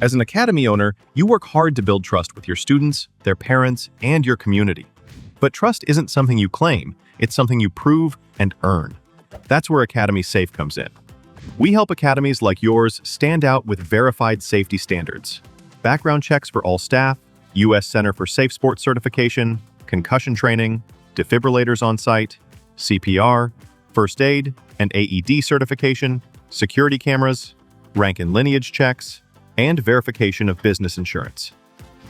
As an academy owner, you work hard to build trust with your students, their parents, and your community. But trust isn't something you claim, it's something you prove and earn. That's where Academy Safe comes in. We help academies like yours stand out with verified safety standards. Background checks for all staff, U.S. Center for Safe Sports certification, concussion training, defibrillators on site, CPR, first aid, and AED certification, security cameras, rank and lineage checks, and verification of business insurance.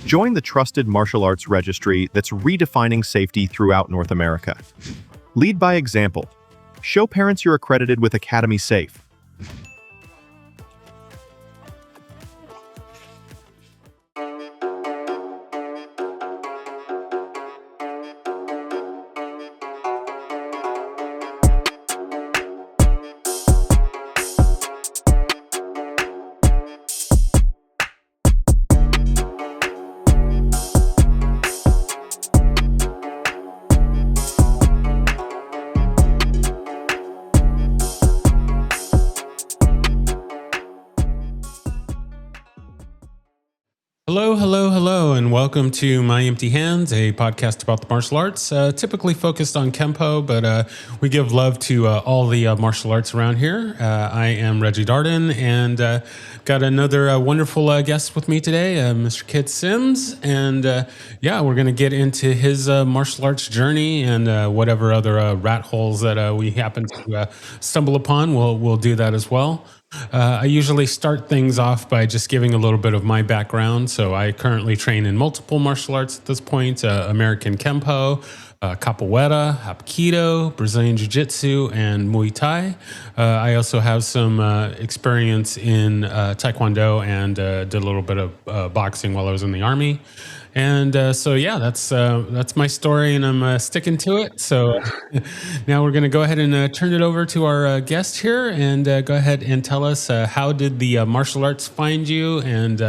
Join the trusted martial arts registry that's redefining safety throughout North America. Lead by example. Show parents you're accredited with Academy Safe. Hello, and welcome to My Empty Hands, a podcast about the martial arts, typically focused on Kempo, but we give love to all the martial arts around here. I am Reggie Darden, and got another wonderful guest with me today, Mr. Kit Sims, and we're going to get into his martial arts journey and whatever other rat holes that we happen to stumble upon. We'll do that as well. I usually start things off by just giving a little bit of my background. So I currently train in multiple martial arts at this point, American Kempo, Capoeira, Hapkido, Brazilian Jiu-Jitsu, and Muay Thai. I also have some experience in Taekwondo and did a little bit of boxing while I was in the Army. And that's my story, and I'm sticking to it. So now we're going to go ahead and turn it over to our guest here, and go ahead and tell us how did the martial arts find you, and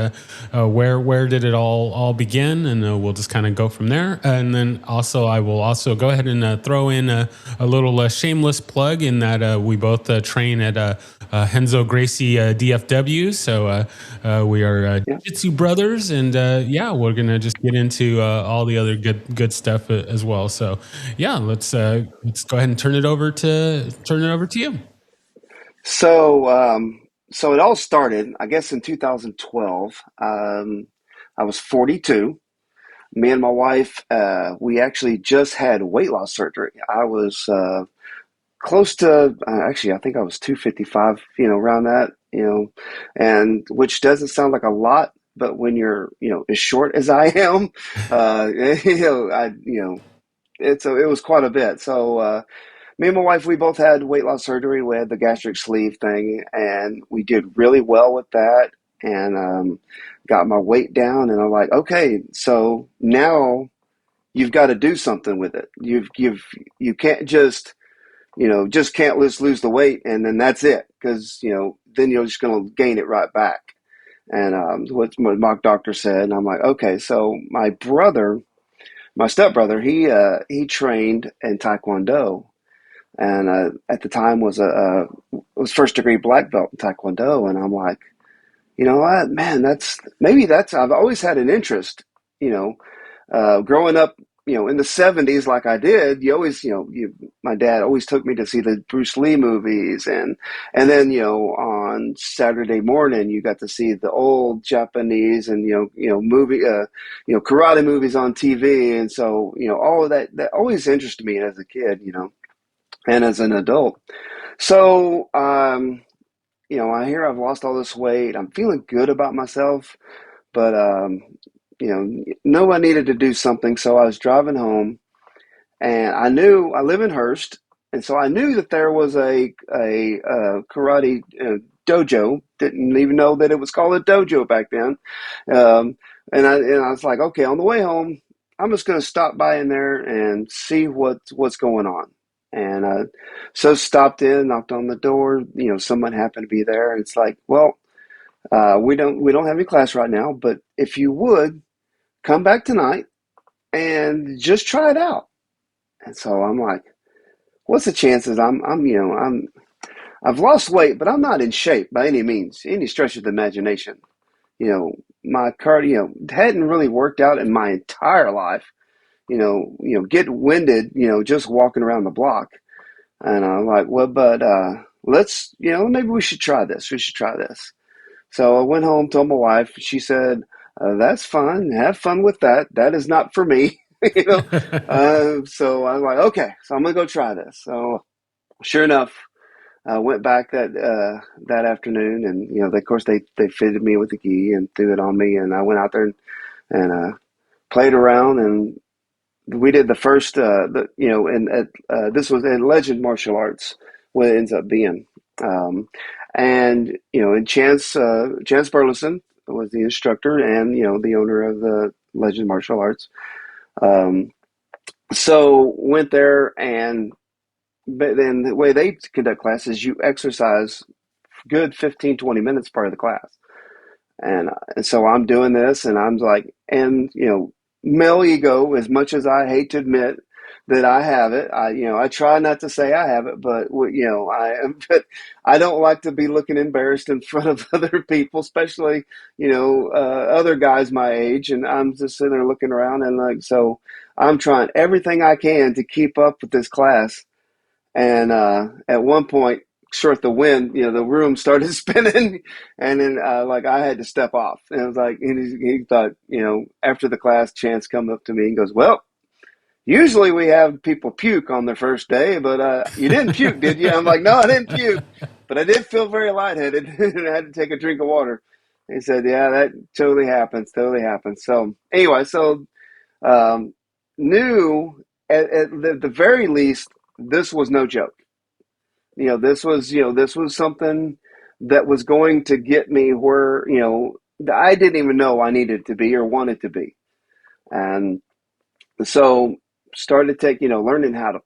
where did it all begin, and we'll just kind of go from there. And then I will also go ahead and throw in a little shameless plug in that we both train at Renzo Gracie DFW. So we are Jiu-Jitsu brothers, and we're gonna just get into all the other good stuff as well. So let's go ahead and turn it over to you. So it all started, I guess, in 2012. I was 42. Me and my wife, we actually just had weight loss surgery. I was close to, actually, I think I was 255, around that, and which doesn't sound like a lot, but when you're, as short as I am, it was quite a bit. So, me and my wife, we both had weight loss surgery. We had the gastric sleeve thing, and we did really well with that, and got my weight down. And I'm like, okay, so now you've got to do something with it. You can't just lose the weight and then that's it, because then you're just going to gain it right back. And what my doctor said, and I'm like, okay. So my stepbrother, he trained in Taekwondo, and at the time was first degree black belt in Taekwondo. And I'm like, you know what, man, I've always had an interest, growing up, in the 70s, like I did. You always, my dad always took me to see the Bruce Lee movies, and then, on Saturday morning, you got to see the old Japanese and, movie, karate movies on TV. And so, all of that always interested me as a kid, and as an adult. So, I hear I've lost all this weight. I'm feeling good about myself, but, know I needed to do something. So I was driving home, and I live in Hearst, and so I knew that there was a karate dojo. Didn't even know that it was called a dojo back then. And I was like, okay, on the way home, I'm just going to stop by in there and see what's going on. And so stopped in, knocked on the door. Someone happened to be there, and it's like, well, we don't have any class right now, but if you would come back tonight and just try it out. And so I'm like, what's the chances? I've lost weight, but I'm not in shape by any means, any stretch of the imagination. my cardio hadn't really worked out in my entire life. Get winded, just walking around the block. And I'm like, well, but let's, maybe we should try this. We should try this. So I went home, told my wife. She said, "That's fine. Have fun with that. That is not for me." you know. So I'm like, okay. So I'm gonna go try this. So sure enough, I went back that afternoon, and of course they fitted me with the gi and threw it on me, and I went out there and played around, and we did the first, and this was in Legend Martial Arts, what it ends up being. And, and Chance Burleson was the instructor and, the owner of the Legend Martial Arts. Um, so went there, but then the way they conduct classes, you exercise good 15, 20 minutes part of the class. And so I'm doing this, and I'm like, and male ego. As much as I hate to admit that I have it, I try not to say I have it, but I am. But I don't like to be looking embarrassed in front of other people, especially other guys my age. And I'm just sitting there looking around, and like, so I'm trying everything I can to keep up with this class. And at one point, short the wind, the room started spinning, and then like I had to step off. And it was like, and he thought, after the class, Chance come up to me and goes, "Well, usually we have people puke on their first day, but you didn't puke, did you?" I'm like, "No, I didn't puke, but I did feel very lightheaded, and I had to take a drink of water." He said, "Yeah, that totally happens, totally happens." So anyway, um, knew at the very least this was no joke. This was something that was going to get me where I didn't even know I needed to be or wanted to be. And so started learning how to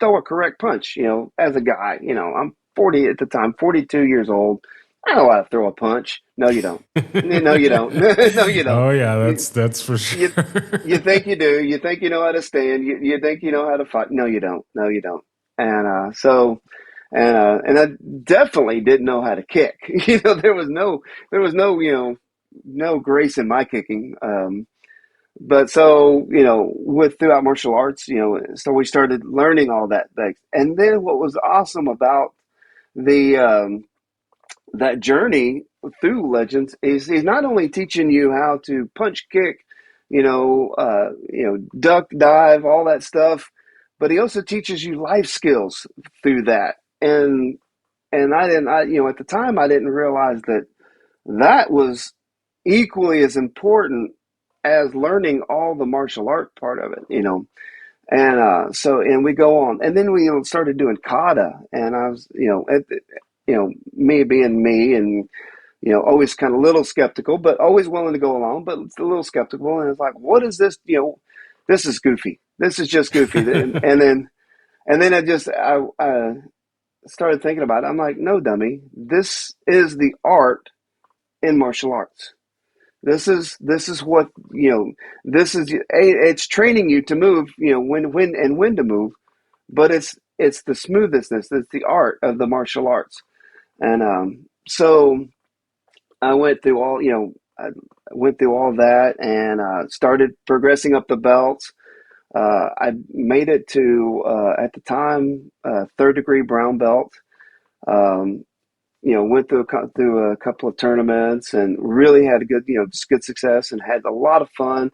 throw a correct punch. As a guy, I'm 40 at the time, 42 years old. I know how to throw a punch. No, you don't. No, you don't. No, you don't. Oh yeah, You, that's for sure. you you think you do. You think you know how to stand. You think you know how to fight. No, you don't. No, you don't. And and I definitely didn't know how to kick. There was no no grace in my kicking. But so with throughout martial arts, so we started learning all that things. And then what was awesome about the that journey through Legends is he's not only teaching you how to punch, kick, duck, dive, all that stuff, but he also teaches you life skills through that. And I didn't, at the time I didn't realize that that was equally as important as learning all the martial art part of it. And and we go on, and then we started doing kata, and I was me being me, and always kind of a little skeptical, but always willing to go along, but a little skeptical. And it's like, what is this? This is goofy. This is just goofy. And then I started thinking about it. I'm like, no, dummy. This is the art in martial arts. This is what This is it's training you to move. When to move, but it's the smoothness. It's the art of the martial arts. And so I went through I went through all that, and started progressing up the belts. I made it to at the time third degree brown belt. Um, went through a couple of tournaments and really had a good success and had a lot of fun.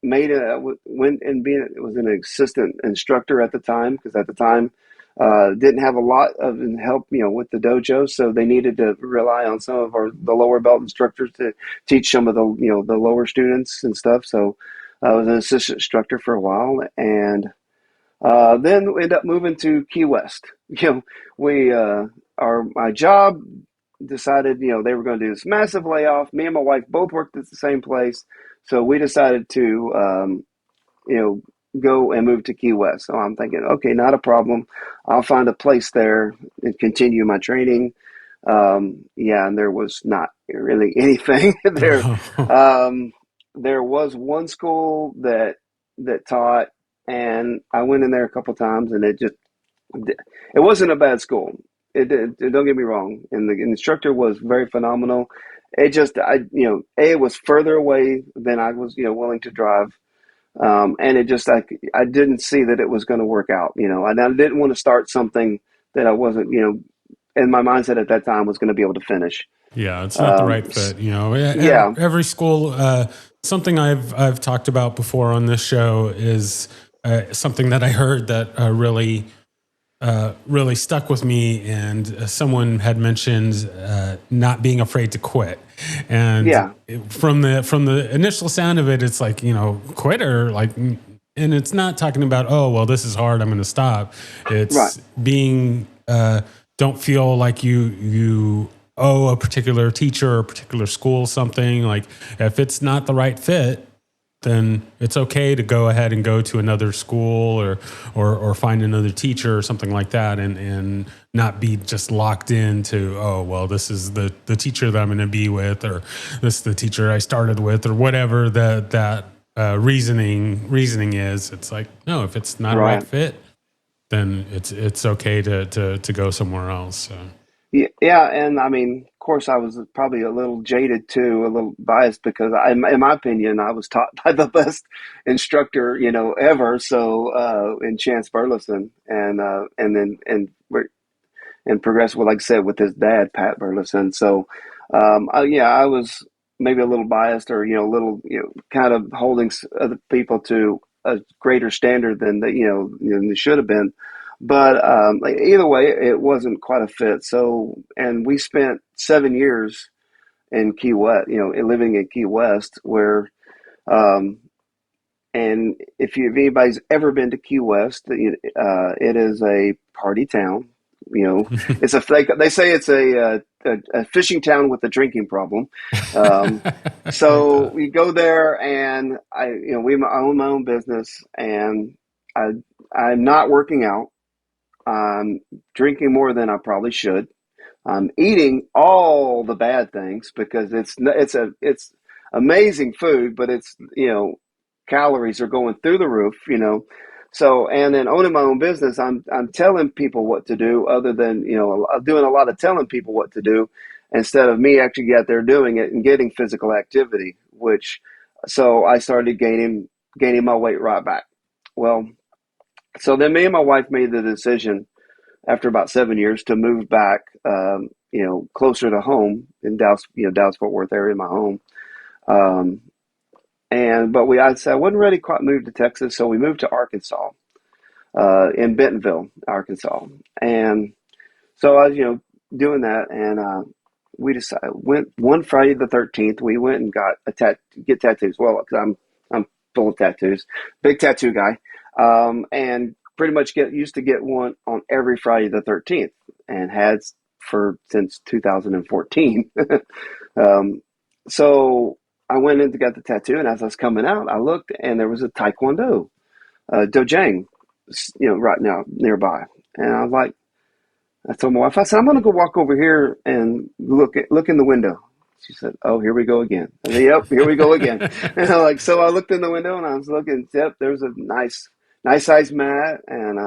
Made it went and being was an assistant instructor at the time, because at the time didn't have a lot of help with the dojo, so they needed to rely on some of the lower belt instructors to teach some of the lower students and stuff. So I was an assistant instructor for a while, and then we ended up moving to Key West. We my job decided they were going to do this massive layoff. Me and my wife both worked at the same place, so we decided to go and move to Key West. So I'm thinking, okay, not a problem. I'll find a place there and continue my training. Yeah, and there was not really anything there. There was one school that taught, and I went in there a couple times, and it wasn't a bad school. Don't get me wrong, and the instructor was very phenomenal, it just, it was further away than I was, willing to drive. And it just, I didn't see that it was going to work out, and I didn't want to start something that I wasn't, in my mindset at that time was going to be able to finish. Yeah, it's not the right fit. Yeah, Every school. Something I've talked about before on this show is something that I heard that really stuck with me. And someone had mentioned not being afraid to quit. And yeah, from the initial sound of it, it's like, quitter, like, and it's not talking about, oh, well, this is hard, I'm going to stop. right, It's being, don't feel like you owe a particular teacher or a particular school something. Like, if it's not the right fit, then it's okay to go ahead and go to another school or find another teacher or something like that, and not be just locked into, oh, well, this is the teacher that I'm going to be with, or this is the teacher I started with, or whatever that reasoning is. It's like, no, if it's not a right right. fit, then it's okay to go somewhere else. So. Yeah, and I mean, of course, I was probably a little jaded too, a little biased because, in my opinion, I was taught by the best instructor, ever. So, in Chance Burleson, and progressed with, like I said, with his dad, Pat Burleson. So, yeah, I was maybe a little biased, or a little, kind of holding other people to a greater standard than than they should have been. But like, either way, it wasn't quite a fit. So, and we spent 7 years in Key West, living in Key West, where um, and if anybody's ever been to Key West, it is a party town. It's they say it's a fishing town with a drinking problem. Um, Like so that. we go there, and I own my own business, and I I'm not working out. I'm drinking more than I probably should. I'm eating all the bad things because it's amazing food, but it's calories are going through the roof. So, and then owning my own business, I'm telling people what to do, other than I'm doing a lot of telling people what to do instead of me actually get there doing it and getting physical activity. Which, so I started gaining my weight right back. Well, so then me and my wife made the decision after about 7 years to move back, closer to home in Dallas, Dallas Fort Worth area, my home. Um, but I said I wasn't ready to quite move to Texas, so we moved to Arkansas, in Bentonville, Arkansas. And so I was, doing that, and we decided went one Friday the 13th. We went and got get tattoos. Well, because I'm full of tattoos, big tattoo guy, and pretty much used to get one on every Friday the 13th, and had for since 2014. um, so I went in to get the tattoo, and as I was coming out, I looked, and there was a Taekwondo dojang, right now nearby, and I was like, I told my wife, I said, I'm going to go walk over here and look in the window. She said, "Oh, here we go again." I said, "Yep, here we go again." And so I looked in the window, and I was looking. Yep, there's a nice size mat, and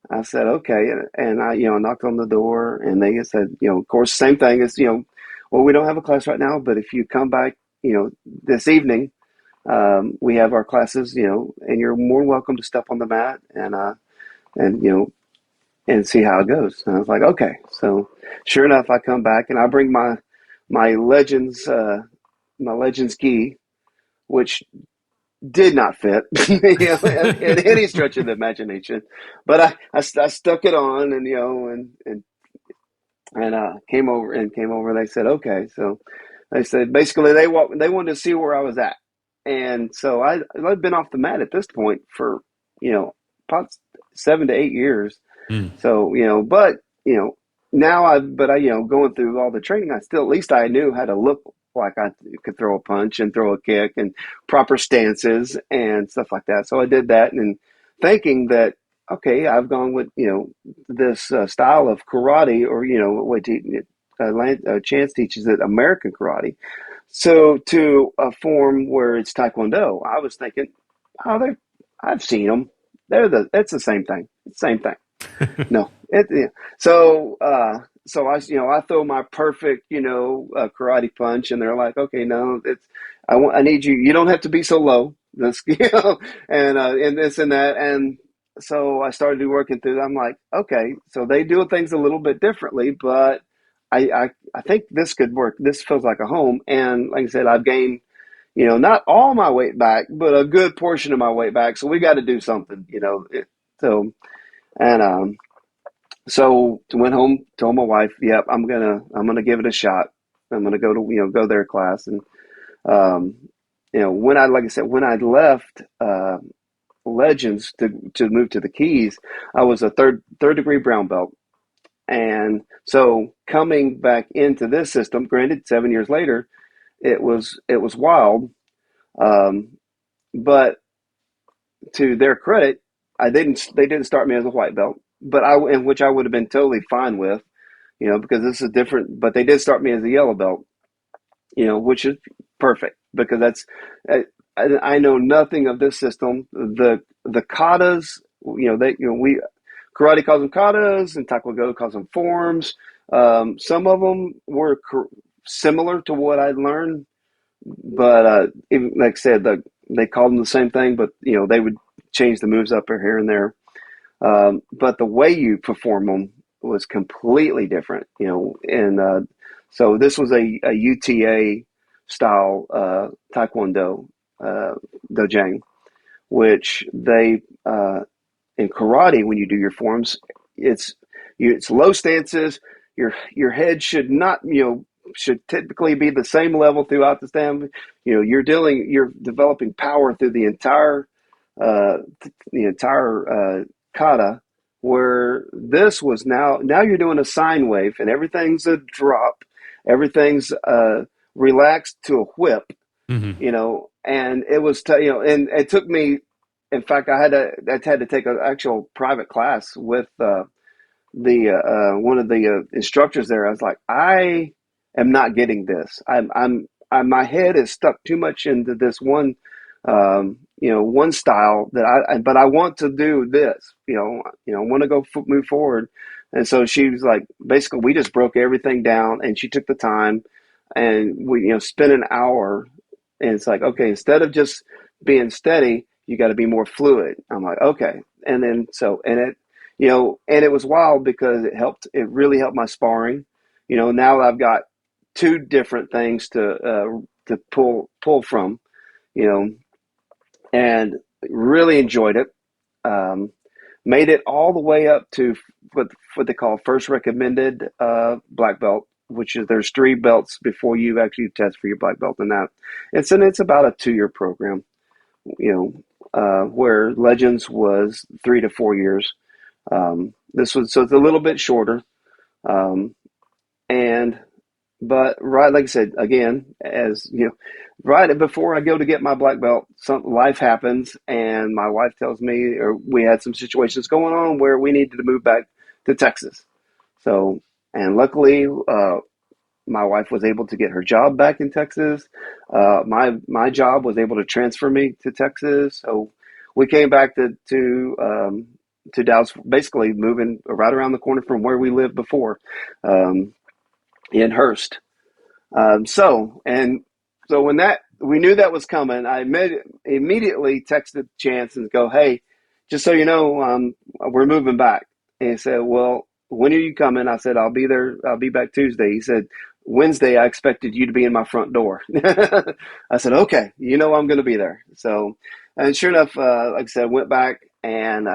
I said, "Okay," and I knocked on the door, and they said, of course, same thing as well, we don't have a class right now, but if you come back, this evening, we have our classes, and you're more than welcome to step on the mat and and see how it goes. And I was like, okay. So sure enough, I come back, and I bring my Legends my Legends gi, which did not fit, in any stretch of the imagination. But I stuck it on, and came over. They said okay. So they said basically they wanted to see where I was at, and so I've been off the mat at this point for about 7 to 8 years. Mm. So, but, now going through all the training, I still, at least I knew how to look like I could throw a punch and throw a kick and proper stances and stuff like that. So I did that, and thinking that, okay, I've gone with, this style of karate, or, Chance teaches it American karate. So to a form where it's Taekwondo, I was thinking, oh, I've seen them. It's the same thing. It's the same thing. No. Yeah. So so I throw my perfect, karate punch, and they're like, okay, no, I need you. You don't have to be so low. This, and this and that, and so I started working through that. I'm like, okay, so they do things a little bit differently, but I think this could work. This feels like a home, and like I said, I've gained, not all my weight back, but a good portion of my weight back. So we got to do something, so and so went home, told my wife, "Yep, I'm gonna give it a shot. I'm gonna go to go their class." And um, like I said, when I left Legends to move to the Keys, I was a third degree brown belt, and so coming back into this system, granted, 7 years later, it was wild, um, but to their credit, they didn't start me as a white belt, but in which I would have been totally fine with, because this is different. But they did start me as a yellow belt, which is perfect because I know nothing of this system. The katas, we karate calls them katas and taekwondo calls them forms. Some of them were similar to what I'd learned, but like I said, they called them the same thing, but they would change the moves up or here and there. But the way you perform them was completely different, and so this was a UTA style Taekwondo dojang, which they in karate when you do your forms, it's low stances. Your head should not should typically be the same level throughout the stand. You're developing power through uh, the entire kata, where this was now you're doing a sine wave and everything's a drop, everything's relaxed to a whip, Mm-hmm. and it was and it took me. In fact, I had to take an actual private class with the one of the instructors there. I was like, I am not getting this. My head is stuck too much into this one style but I want to do this. I want to move forward. And so she was like, basically, we just broke everything down, and she took the time, and we spent an hour, and it's like, okay, instead of just being steady, you got to be more fluid. I'm like, okay, and then and it was wild because it really helped my sparring. Now I've got two different things to pull from, you know, and really enjoyed it. Um, Made it all the way up to what they call first recommended black belt, which is there's three belts before you actually test for your black belt in that. It's about a 2-year program, where Legends was 3 to 4 years. This was so it's a little bit shorter, um, and but right, like I said, again, as right before I go to get my black belt, some life happens, and my wife tells me, or we had some situations going on where we needed to move back to Texas. So, and luckily, my wife was able to get her job back in Texas. My job was able to transfer me to Texas. So we came back to Dallas, basically moving right around the corner from where we lived before, um, in Hurst. So when that we knew that was coming, I immediately texted Chance and go, "Hey, just so you know, we're moving back." And he said, "Well, when are you coming?" I said, "I'll be there. I'll be back Tuesday." He said, "Wednesday, I expected you to be in my front door." I said, "Okay, I'm going to be there." So, and sure enough, like I said, went back and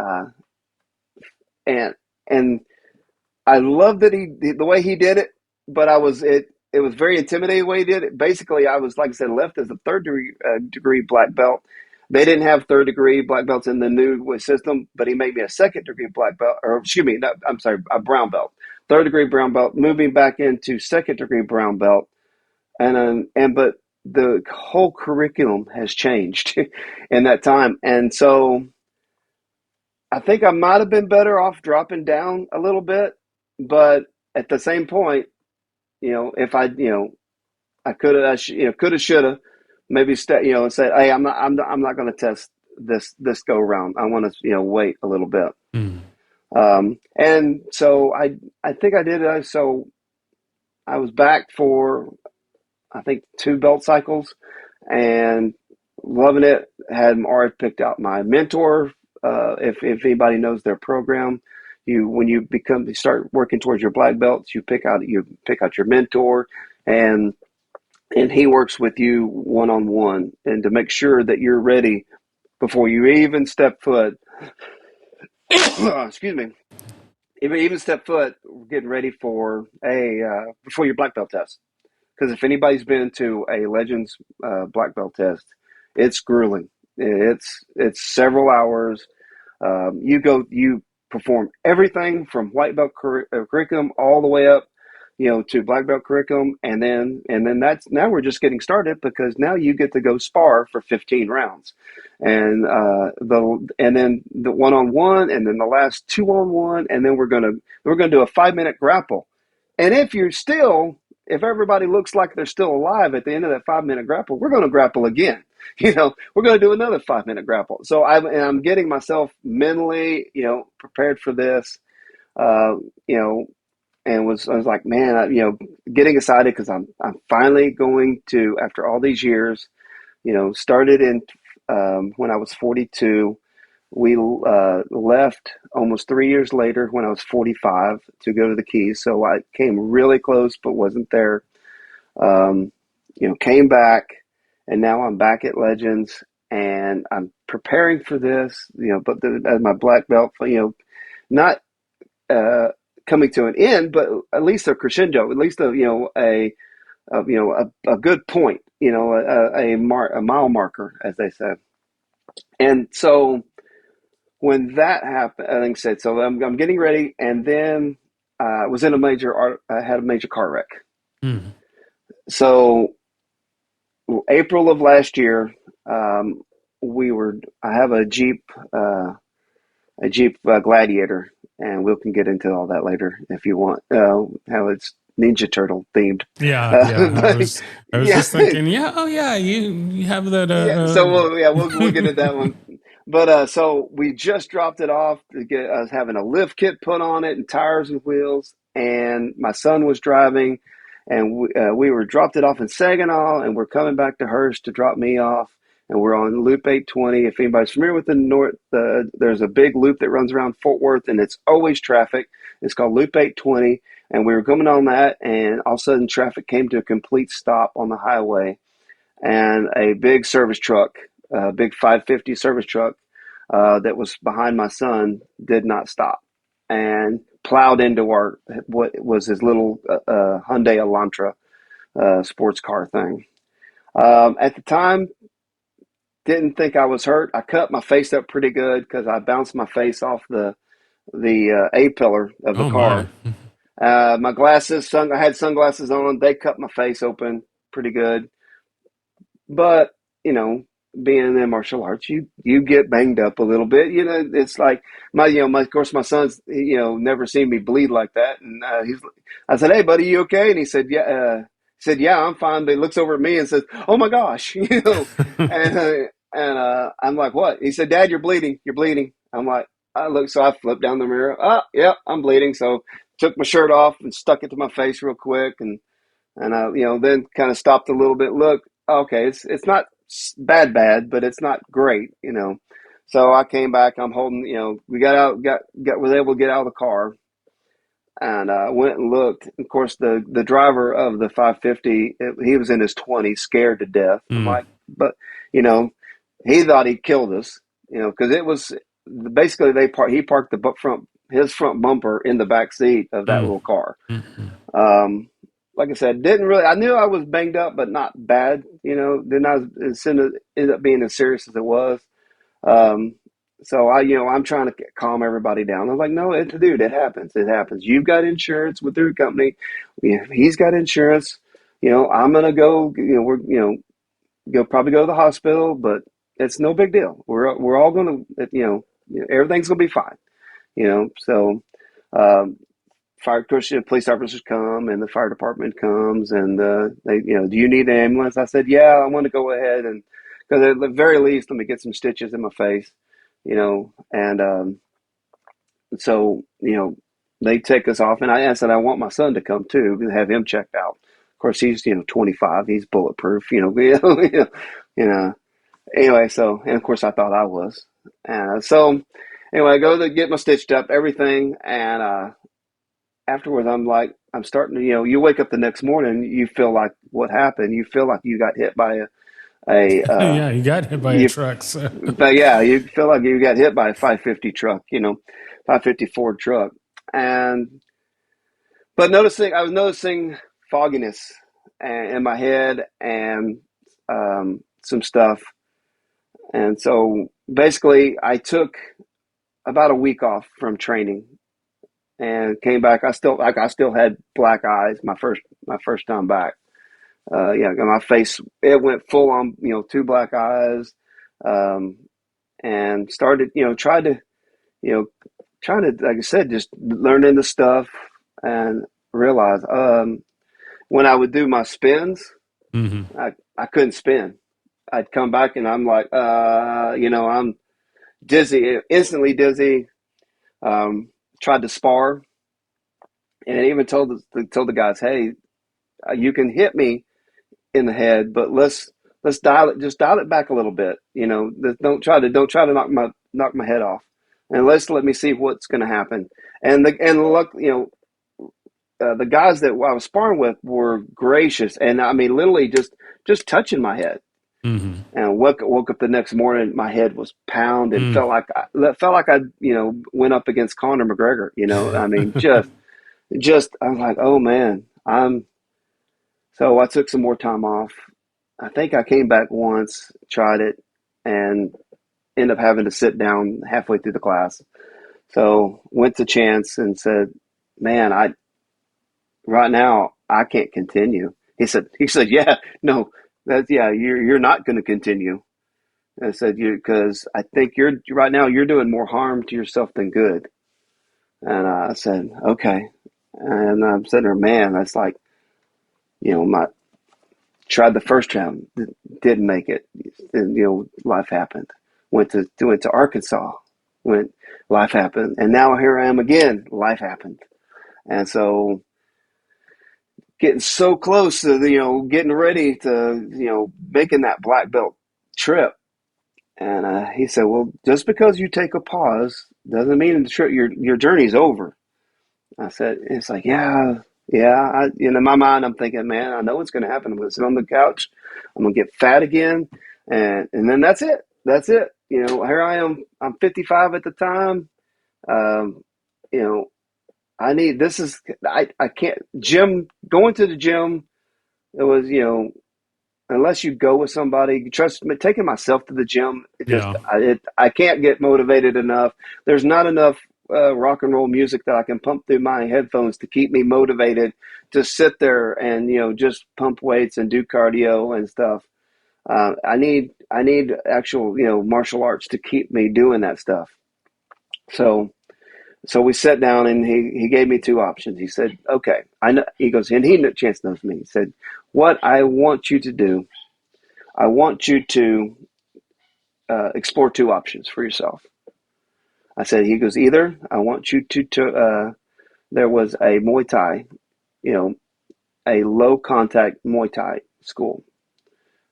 and I love that the way he did it, but it was very intimidating the way he did it. Basically, I was, like I said, left as a third degree black belt. They didn't have third degree black belts in the new system, but he made me a second degree black belt, or excuse me, no, I'm sorry, a brown belt, third degree brown belt, moving back into second degree brown belt, but the whole curriculum has changed in that time, and so I think I might have been better off dropping down a little bit, but at the same point, if I could have, could have, should have, maybe and said, "Hey, I'm not going to test this go around. I want to, wait a little bit." Mm. And so I think I did. So I was back for, I think, 2 belt cycles, and loving it. Had already picked out my mentor. If anybody knows their program, when you start working towards your black belts, you pick out your mentor, and he works with you one on one, and to make sure that you're ready before you even step foot. Excuse me. Even step foot, getting ready for a before your black belt test. Because if anybody's been to a Legends black belt test, it's grueling. It's several hours. You perform everything from white belt curriculum all the way up, to black belt curriculum, and then that's now we're just getting started, because now you get to go spar for 15 rounds, and then the one on one, and then the last 2-on-1, and then we're gonna do a 5-minute grapple, and if everybody looks like they're still alive at the end of that 5-minute grapple, we're going to grapple again. We're going to do another 5-minute grapple. So I'm getting myself mentally, prepared for this, uh, you know, and I was like, man, getting excited, because I'm finally going to, after all these years, started in when I was 42. We left almost 3 years later when I was 45 to go to the Keys. So I came really close, but wasn't there. Um, came back, and now I'm back at Legends, and I'm preparing for this. But as my black belt, not uh, coming to an end, but at least a crescendo, at least a good point, a mile marker, as they say. And so when that happened, I think said, so I'm getting ready, and then I had a major car wreck. Mm. So April of last year, um, I have a Jeep Gladiator, and we can get into all that later if you want. How it's Ninja Turtle themed. Yeah. But I was yeah, just thinking, yeah, oh yeah, you have that. yeah. So we'll get into that one. But so we just dropped it off to get. I was having a lift kit put on it, and tires and wheels, and my son was driving, and we were dropped it off in Saginaw, and we're coming back to Hearst to drop me off, and we're on Loop 820. If anybody's familiar with the north, there's a big loop that runs around Fort Worth, and it's always traffic. It's called Loop 820, and we were coming on that, and all of a sudden traffic came to a complete stop on the highway, and a big service truck, a big 550 service truck that was behind my son, did not stop and plowed into what was his little Hyundai Elantra sports car thing. At the time, didn't think I was hurt. I cut my face up pretty good because I bounced my face off the A pillar of the Oh my. car. My glasses, I had sunglasses on. They cut my face open pretty good. But, being in martial arts, you get banged up a little bit. It's like of course, my son's, never seen me bleed like that. And I said, "Hey, buddy, you okay?" And he said, "Yeah." "Yeah, I'm fine." But he looks over at me and says, "Oh my gosh," and I'm like, "What?" He said, "Dad, you're bleeding. You're bleeding." I'm like, so I flipped down the mirror. "Oh, yeah, I'm bleeding." So took my shirt off and stuck it to my face real quick, and I, then kind of stopped a little bit. Look, okay, it's not bad, but it's not great. So I came back. I'm holding, we got out, was able to get out of the car, and went and looked. Of course, the driver of the 550, he was in his 20s, scared to death. I'm Mm. like, but you know, he thought he killed us, because it was basically he parked his front bumper in the back seat of that Mm. little car. Mm. Um, like I said, didn't really. I knew I was banged up, but not bad. Then ended up being as serious as it was. Um, so I'm trying to calm everybody down. I was like, no, dude, it happens. It happens. You've got insurance with your company. He's got insurance. I'm gonna go. We're go probably go to the hospital, but it's no big deal. We're all gonna. Everything's gonna be fine. So. Um, Of course, police officers come, and the fire department comes, and they, do you need an ambulance? I said, yeah, I want to go ahead, and because at the very least, let me get some stitches in my face, and so they take us off, and I said I want my son to come too, and have him checked out. Of course, he's 25, he's bulletproof, you know. Anyway, so and of course I thought I was, and so anyway, I go to get my stitched up, everything, and afterwards I'm starting to you wake up the next morning, you feel like what happened, you feel like you got hit by a Yeah, you got hit by a you truck. So. but yeah, you feel like you got hit by a 550 truck, 550 Ford truck, and but I was noticing fogginess in my head and some stuff. And so basically, I took about a week off from training and came back. I still had black eyes my first time back. Yeah, my face it went full on, two black eyes, um, and started, you know, trying to, like I said, just learning the stuff and realize when I would do my spins, Hmm. I couldn't spin. I'd come back and I'm like, I'm dizzy, instantly dizzy. Tried to spar, and I even told the guys, "Hey, you can hit me in the head, but let's dial it back a little bit. Don't try to knock my head off, and let's let me see what's going to happen." And look, the guys that I was sparring with were gracious, and I mean, literally just touching my head. Hmm. And woke up the next morning, my head was pounding. Mm. Felt like I went up against Conor McGregor. I mean, just I was like, oh man, so I took some more time off. I think I came back once, tried it, and ended up having to sit down halfway through the class. So went to Chance and said, man, I right now I can't continue. He said, yeah, no, you're not going to continue. I said, because I think right now you're doing more harm to yourself than good. And I said, okay. And I'm sitting there, man, that's like, my tried the first round, didn't make it. And, life happened. Went to Arkansas, life happened. And now here I am again, life happened. And so getting so close to, getting ready to, making that black belt trip. And he said, "Well, just because you take a pause doesn't mean the trip your journey's over." I said, "It's like, yeah, yeah." In my mind, I'm thinking, "Man, I know what's going to happen. I'm going to sit on the couch. I'm going to get fat again, and then that's it. That's it. Here I am. I'm 55 at the time. Um, you know, I can't going to the gym. It was, unless you go with somebody, trust me, taking myself to the gym, Yeah. I can't get motivated enough. There's not enough rock and roll music that I can pump through my headphones to keep me motivated to sit there and just pump weights and do cardio and stuff. I need actual martial arts to keep me doing that stuff. So we sat down and he gave me two options. He said, "Okay, I know." He goes, and Chance knows me. He said, "What I want you to do, I want you to explore two options for yourself." I said, he goes, "Either I want you there was a Muay Thai, you know, a low contact Muay Thai school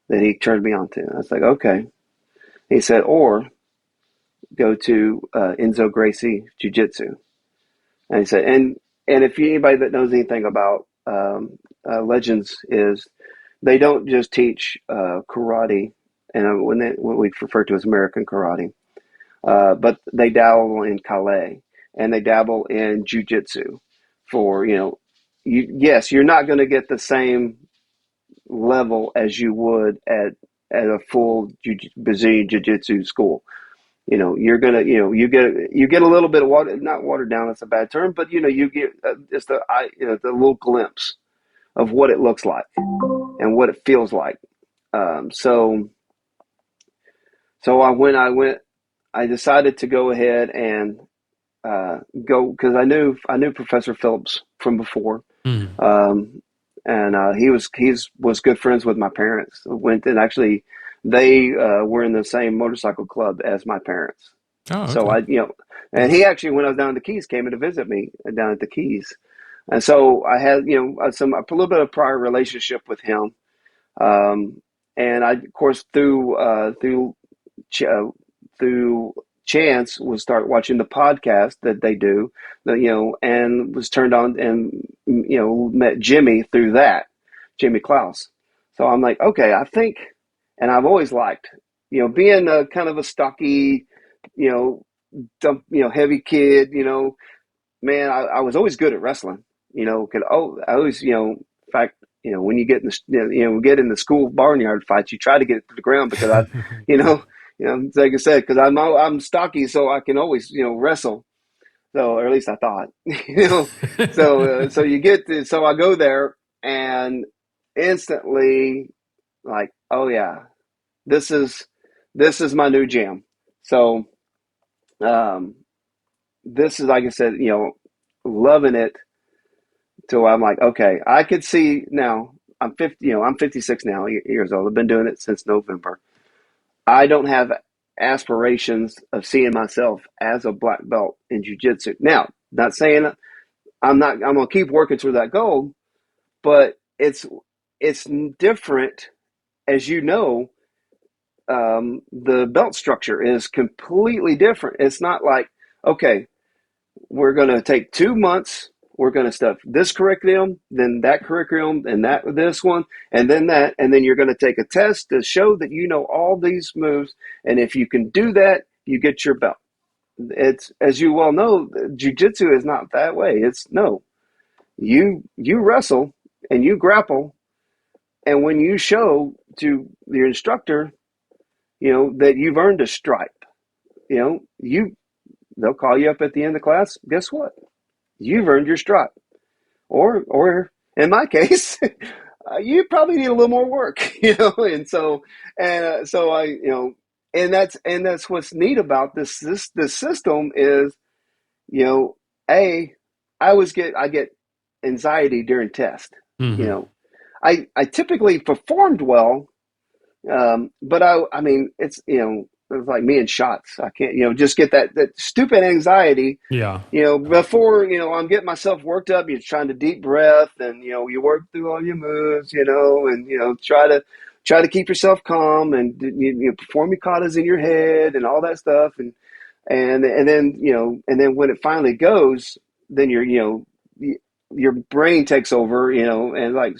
that he turned me on to." I was like, okay. He said, or go to Enzo Gracie Jiu Jitsu. And he said, and if anybody that knows anything about Legends is they don't just teach karate, and what we refer to as American karate. But they dabble in Calais and they dabble in jujitsu for, yes, you're not going to get the same level as you would at a full Brazilian jiu-jitsu school. You're going to, you get a little bit of not watered down, that's a bad term, but you get just the little glimpse of what it looks like and what it feels like. So I decided to go ahead and go because I knew Professor Phillips from before, Mm. um, and he was good friends with my parents. Went and actually they were in the same motorcycle club as my parents, Oh, So okay. and he actually, when I was down in the Keys, came in to visit me down at the Keys. And so I had, a little bit of prior relationship with him. And I, of course, ch- uh, through chance, would start watching the podcast that they do, and was turned on and, met Jimmy through that, Jimmy Klaus. So I'm like, okay, I think, and I've always liked, being a kind of a stocky, you know, heavy kid, man, I was always good at wrestling. I always, in fact, when you get in get in the school barnyard fights, you try to get it to the ground because you know, like I said, because I'm stocky, so I can always, wrestle. So, or at least I thought, so I go there and instantly like, oh yeah, this is this is my new jam. So, um, this is, like I said, loving it. So I'm like, okay, I could see now. I'm 50. I'm 56 now, years old. I've been doing it since November. I don't have aspirations of seeing myself as a black belt in jiu-jitsu. Now, not saying I'm not. I'm gonna keep working toward that goal, but it's different, as you know. The belt structure is completely different. It's not like, okay, we're going to take 2 months. We're going to stuff this curriculum, then that curriculum, and this one, and then that, and then you're going to take a test to show that you know all these moves. And if you can do that, you get your belt. It's, as you well know, jujitsu is not that way. It's no, you wrestle and you grapple, and when you show to your instructor, that you've earned a stripe, you they'll call you up at the end of the class. Guess what? You've earned your stripe. Or in my case, you probably need a little more work, so I, and that's what's neat about this system is, you know, a I get anxiety during test. You Hmm. know, I typically performed well, but I mean, it's like me and shots. I can't, just get that stupid anxiety, Yeah. before, I'm getting myself worked up. You're trying to deep breath and, you work through all your moves, and, try to keep yourself calm and, perform your katas in your head and all that stuff. And then, and then when it finally goes, then your brain takes over, and like,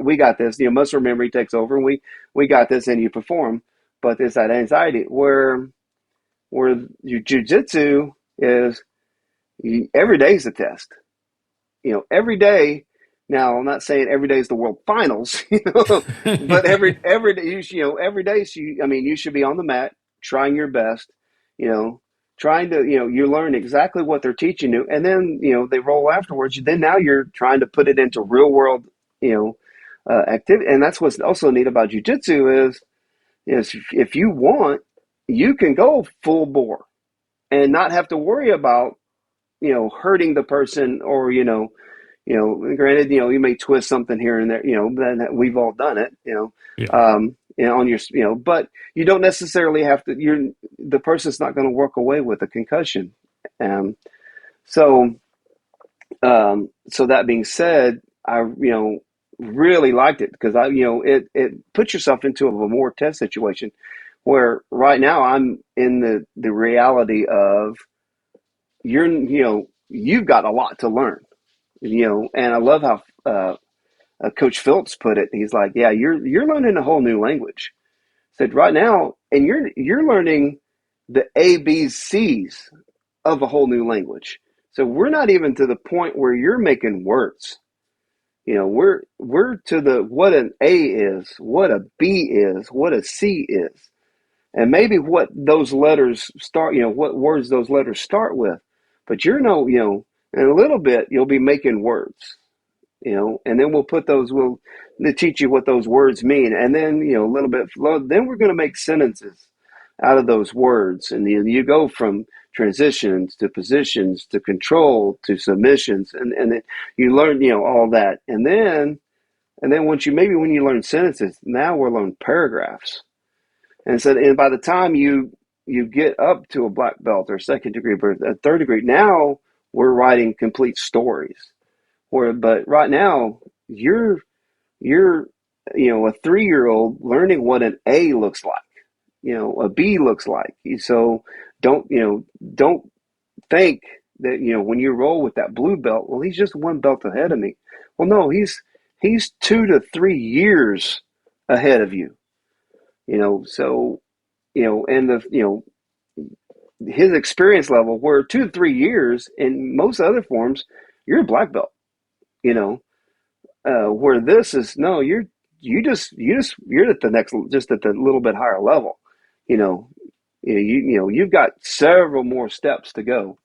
we got this, muscle memory takes over and we got this and you perform. But there's that anxiety where your jujitsu is, every day is a test. Every day. Now, I'm not saying every day is the world finals, but every day, every day. So you should be on the mat, trying your best, you know, trying to, you learn exactly what they're teaching you, and then, they roll afterwards. Then now you're trying to put it into real world, activity, and that's what's also neat about jujitsu is if you want, you can go full bore and not have to worry about, hurting the person, or, granted, you may twist something here and there, then we've all done it, Yeah. on your, but you don't necessarily have to, the person's not going to walk away with a concussion. Um, so, so that being said, I, really liked it because it puts yourself into a more test situation where right now I'm in the reality of you've got a lot to learn, and I love how Coach Phillips put it. He's like, yeah, you're learning a whole new language. Said right now, and you're learning the A, B's, C's of a whole new language. So we're not even to the point where you're making words. We're to the what an A is, what a B is, what a C is, and maybe what those letters start. What words those letters start with. But in a little bit you'll be making words, and then we'll teach you what those words mean. And then, a little bit, then we're going to make sentences out of those words. And you go from transitions to positions to control to submissions. And then you learn, all that. And then maybe when you learn sentences, now we're learning paragraphs. And so, and by the time you you get up to a black belt or second degree, but a third degree, now we're writing complete stories. But right now, you're a 3-year-old learning what an A looks like, a B looks like. So don't think that, when you roll with that blue belt, well, he's just one belt ahead of me. Well, no, he's 2 to 3 years ahead of you. So and his experience level, where 2 to 3 years in most other forms, you're a black belt. You know, where this is, no, you're at the next, just at the little bit higher level. You know, you've got several more steps to go.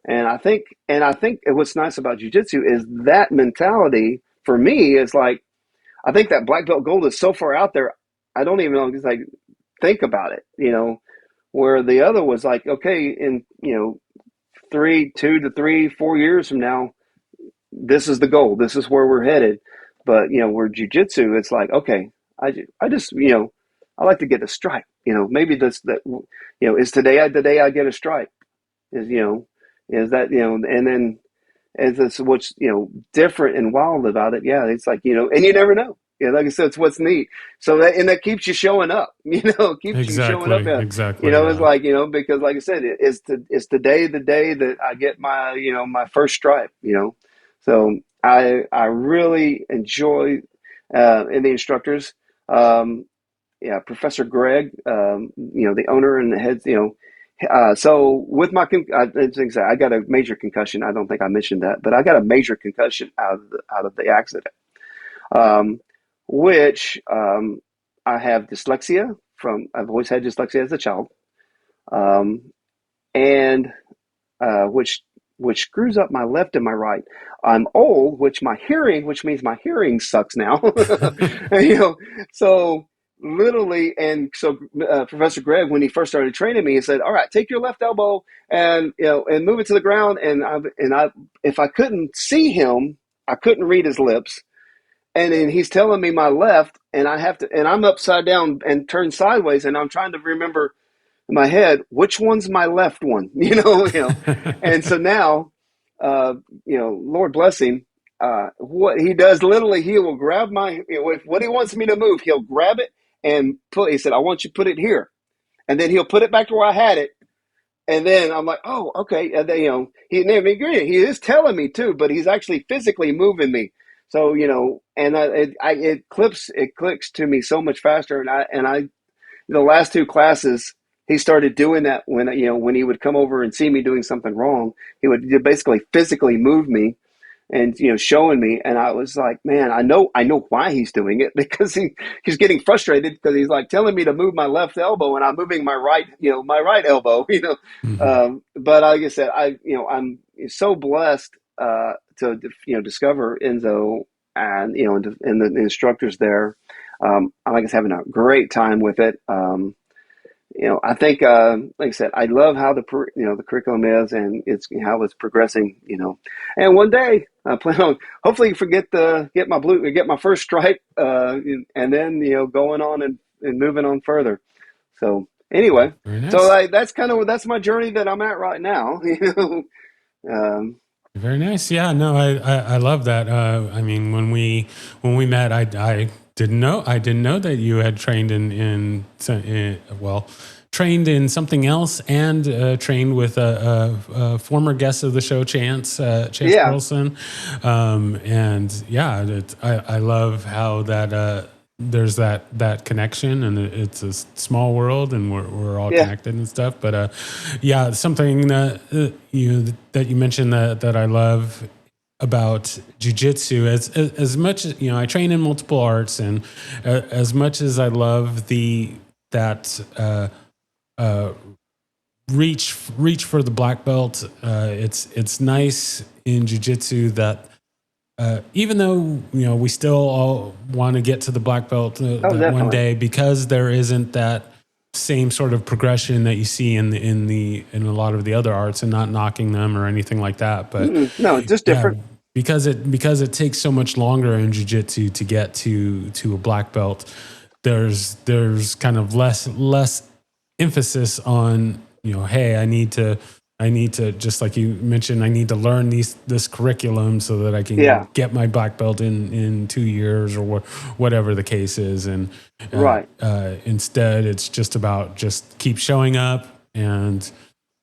And I think what's nice about jiu-jitsu is that mentality for me is like, I think that black belt gold is so far out there, I don't even know, just like think about it, where the other was like, okay, in, 2 to 3, 4 years from now, this is the goal. This is where we're headed. But, where jiu-jitsu, it's like, okay, I just, I like to get a stripe, maybe is today the day I get a stripe is that, and then as it's what's, different and wild about it. Yeah. It's like, and you never know. Yeah. Like I said, it's what's neat. So that keeps you showing up, keeps you showing up. Exactly. It's like, because like I said, it's today the day that I get my, my first stripe, so I really enjoy, and the instructors, yeah, Professor Greg, the owner and the head, so with my, I got a major concussion. I don't think I mentioned that, but I got a major concussion out of the accident, which I have dyslexia I've always had dyslexia as a child, and which screws up my left and my right. I'm old, which means my hearing sucks now. So literally, and so Professor Greg, when he first started training me, he said, "All right, take your left elbow and and move it to the ground." And if I couldn't see him, I couldn't read his lips. And then he's telling me my left, and I'm upside down and turned sideways, and I'm trying to remember in my head which one's my left one, And so now, Lord bless him, what he does, literally, he will grab what he wants me to move, he'll grab it and he said, "I want you to put it here," and then he'll put it back to where I had it. And then I'm like, "Oh, okay." And then, he is telling me too, but he's actually physically moving me. So, and it clicks to me so much faster. And I, the last 2 classes, he started doing that when he would come over and see me doing something wrong, he would basically physically move me and, showing me. And I was like, man, I know why he's doing it, because he's getting frustrated because he's like telling me to move my left elbow and I'm moving my right elbow, Mm-hmm. But like I said, I'm so blessed, to, discover Enzo and, and the instructors there. I like having a great time with it. I think, like I said, I love how the curriculum is, and it's how it's progressing. And one day I plan on hopefully get my first stripe, and then going on and moving on further. So anyway, Very nice. so that's my journey that I'm at right now. Very nice. Yeah, no, I love that. I mean, when we met, I didn't know that you had trained trained in something else, and trained with a former guest of the show, Chance Yeah. Carlson. And yeah, I love how that there's that connection, and it's a small world, and we're all connected and stuff. But yeah, something that you mentioned that I love about jiu-jitsu, as much as I train in multiple arts, and as much as I love that reach for the black belt, it's nice in jiu-jitsu that even though we still all want to get to the black belt one day, because there isn't that same sort of progression that you see in a lot of the other arts, and not knocking them or anything like that, but no, it's just different. Because it takes so much longer in jiu-jitsu to get to a black belt. There's kind of less emphasis on, hey, I need to, just like you mentioned, I need to learn this curriculum so that I can Yeah. get my black belt in 2 years, or whatever the case is. And Right. instead, it's just about just keep showing up, and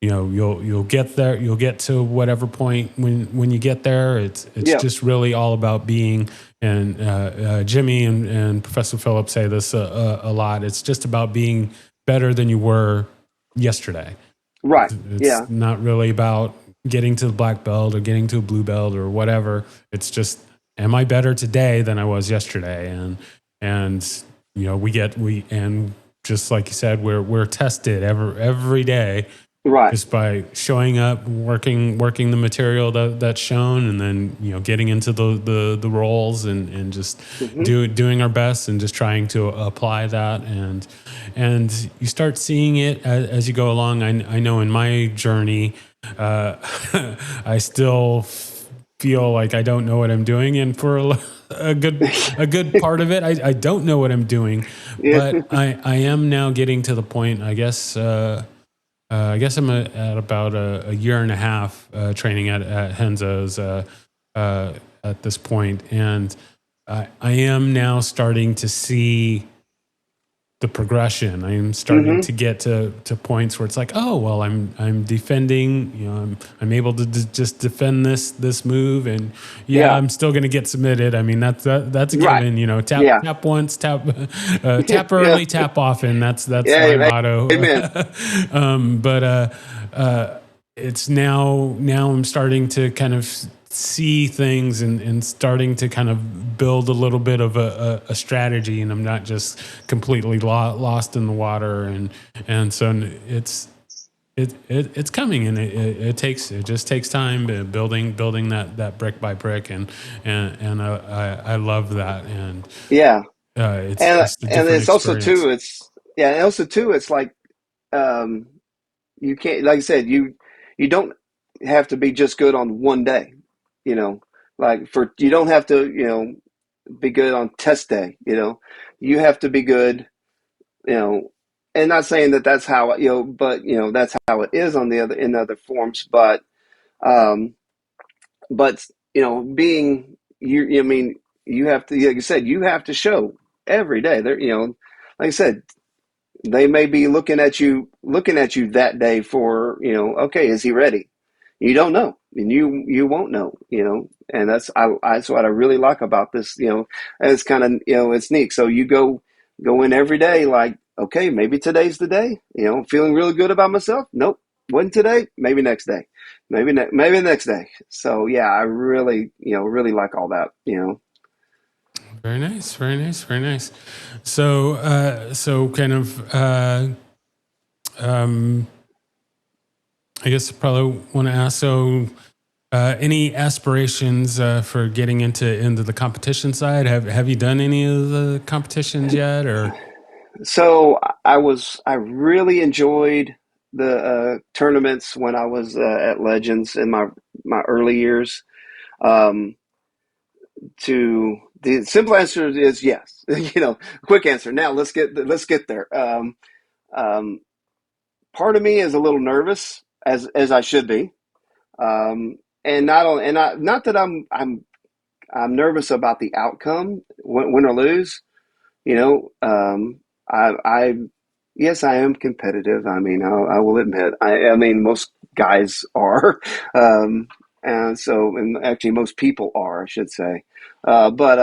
you'll get there. You'll get to whatever point when you get there. It's Yeah. just really all about being. And Jimmy and Professor Phillips say this a lot. It's just about being better than you were yesterday. Right. It's Yeah. not really about getting to the black belt or getting to a blue belt or whatever. It's just, am I better today than I was yesterday? And and just like you said, we're tested every day, Right. just by showing up, working the material that's shown, and then getting into the roles, and just Hmm. doing our best, and just trying to apply that, and you start seeing it as you go along. I know in my journey, uh, I still feel like I don't know what I'm doing, and for a good part of it, I don't know what I'm doing, Yeah. but I am now getting to the point, I guess. I guess I'm at about a year and a half training at Henzo's at this point, and I am now starting to see the progression. I am starting Hmm. to get to points where it's like, oh well, I'm defending. I'm able to just defend this move, and yeah, Yeah. I'm still going to get submitted. I mean, that's a Right. given. Yeah. Tap once, tap Yeah. early, tap often. That's my Yeah. motto. Amen. But it's now I'm starting to kind of see things, and starting to kind of build a little bit of a strategy, and I'm not just completely lost in the water, and so it's coming, and it just takes time, building that brick by brick, and I love that, and Yeah. it's And just a and different it's also experience. too. And also too. It's like, um, you can't, like I said, you don't have to be just good on one day. You know, like for you don't have to be good on test day. You have to be good. You know, and not saying that that's how but that's how it is on the other in other forms. Um, but being you, I mean, you have to, like you said, you have to show every day. There, like I said, they may be looking at you that day for, okay, is he ready? You don't know, and you won't know, and that's what I really like about this, and it's kind of, it's neat. So you go in every day like, okay, maybe today's the day, feeling really good about myself. Nope, wasn't today. Maybe next day, maybe the next day. So yeah, I really, really like all that, Very nice, very nice, very nice. So kind of, um, I guess I probably want to ask. So, any aspirations for getting into the competition side? Have you done any of the competitions yet, or? So I really enjoyed the tournaments when I was at Legends in my early years. Um, to the simple answer is yes. Quick answer. Now let's get there. Um, Part of me is a little nervous, as I should be, and not that I'm nervous about the outcome, win or lose. You know, I yes, I am competitive. I mean, I will admit. I mean, most guys are, and so, and actually, most people are, I should say. But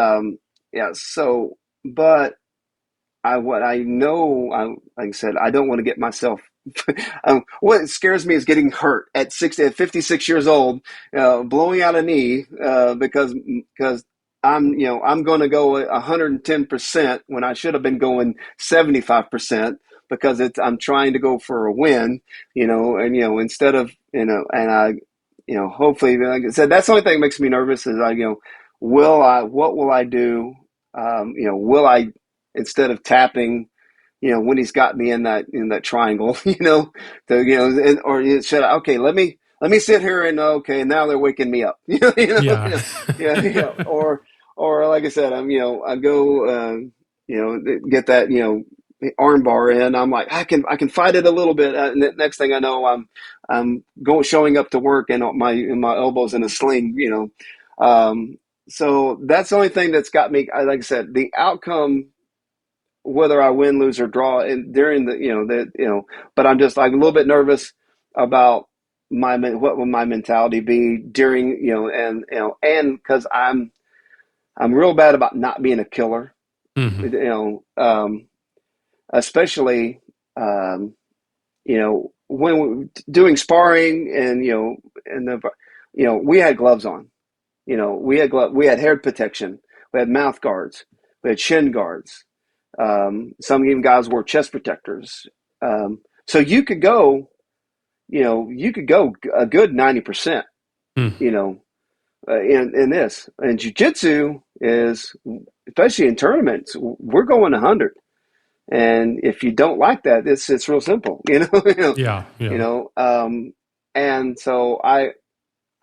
yeah. So, but what I know, like I said, I don't want to get myself. What scares me is getting hurt at 56 years old, blowing out a knee because I'm going to go 110% when I should have been going 75% because I'm trying to go for a win, and instead of and I hopefully, like I said, that's the only thing that makes me nervous is what will I do? Will I, instead of tapping, when he's got me in that triangle, or should I, okay, let me sit here and okay, now they're waking me up, Yeah. yeah, or like I said, I go, get that, arm bar in. I'm like, I can fight it a little bit. And the next thing I know, I'm showing up to work and my elbows in a sling, so that's the only thing that's got me. Like I said, the outcome, whether I win, lose, or draw, and during but I'm just like a little bit nervous about what will my mentality be during, and because I'm real bad about not being a killer, Mm-hmm. Especially, when doing sparring and, we had gloves on, we had hair protection, we had mouth guards, we had shin guards. Some even guys wore chest protectors. So you could go a good 90%, you know, in this. And jiu-jitsu is, especially in tournaments, we're going 100. And if you don't like that, it's real simple, Yeah. Yeah. and so I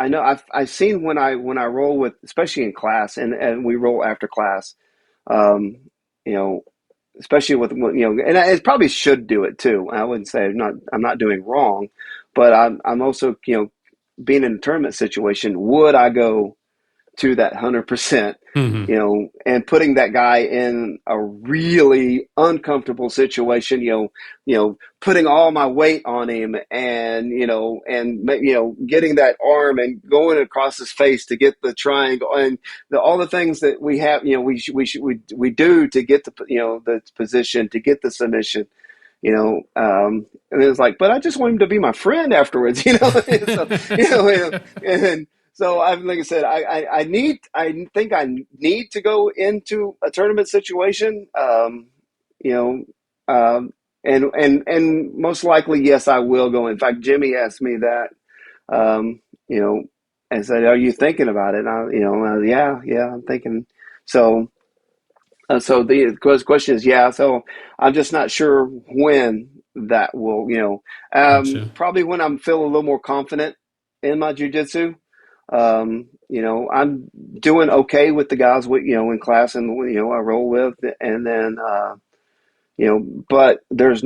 know I've seen when I roll with, especially in class, and we roll after class, um, you know, especially with, and I probably should do it too. I wouldn't say I'm not doing wrong, but I'm also, being in a tournament situation, would I go to that 100%, Mm-hmm. and putting that guy in a really uncomfortable situation, putting all my weight on him, and, getting that arm and going across his face to get the triangle, and all the things that we have, we do to get the position, to get the submission, and it was like, but I just want him to be my friend afterwards, and so, and so like I said, I think I need to go into a tournament situation, you know, and most likely, yes, I will go. In fact, Jimmy asked me that, um, you know, and said, "Are you thinking about it?" And yeah, I'm thinking. So, so the question is, yeah. So I'm just not sure when that will, Gotcha. probably when I'm feeling a little more confident in my jujitsu. I'm doing okay with the guys in class, and I roll with, and then but there's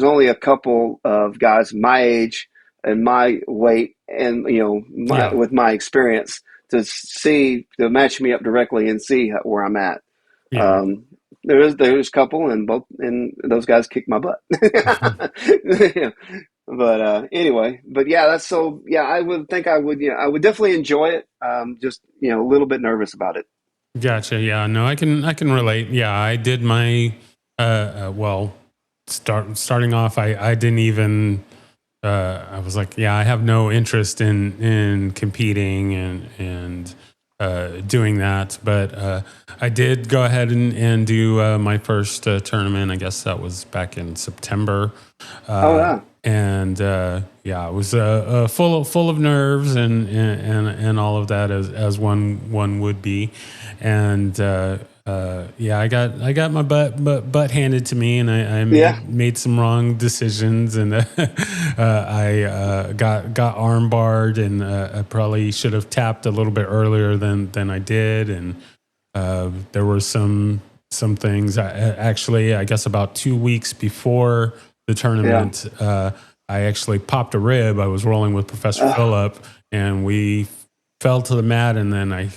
only a couple of guys my age and my weight, and Yeah. with my experience, to match me up directly and see where I'm at. Yeah. Um, there's a couple, and those guys kick my butt. Yeah. But anyway, but yeah, that's so yeah. I would think I would, I would definitely enjoy it. Just a little bit nervous about it. Gotcha. Yeah. No, I can relate. Yeah, I did my well, starting off, I didn't even I was like, yeah, I have no interest in competing and doing that. But I did go ahead and do my first tournament. I guess that was back in September. Oh yeah, And yeah, it was full of nerves and all of that, as one would be. And yeah, I got my butt handed to me, and I yeah, made some wrong decisions, and I got arm barred, and I probably should have tapped a little bit earlier than I did, and there were some things. Actually, I guess about 2 weeks before the yeah. tournament, I actually popped a rib. I was rolling with Professor Uh, Phillip, and we fell to the mat, and then I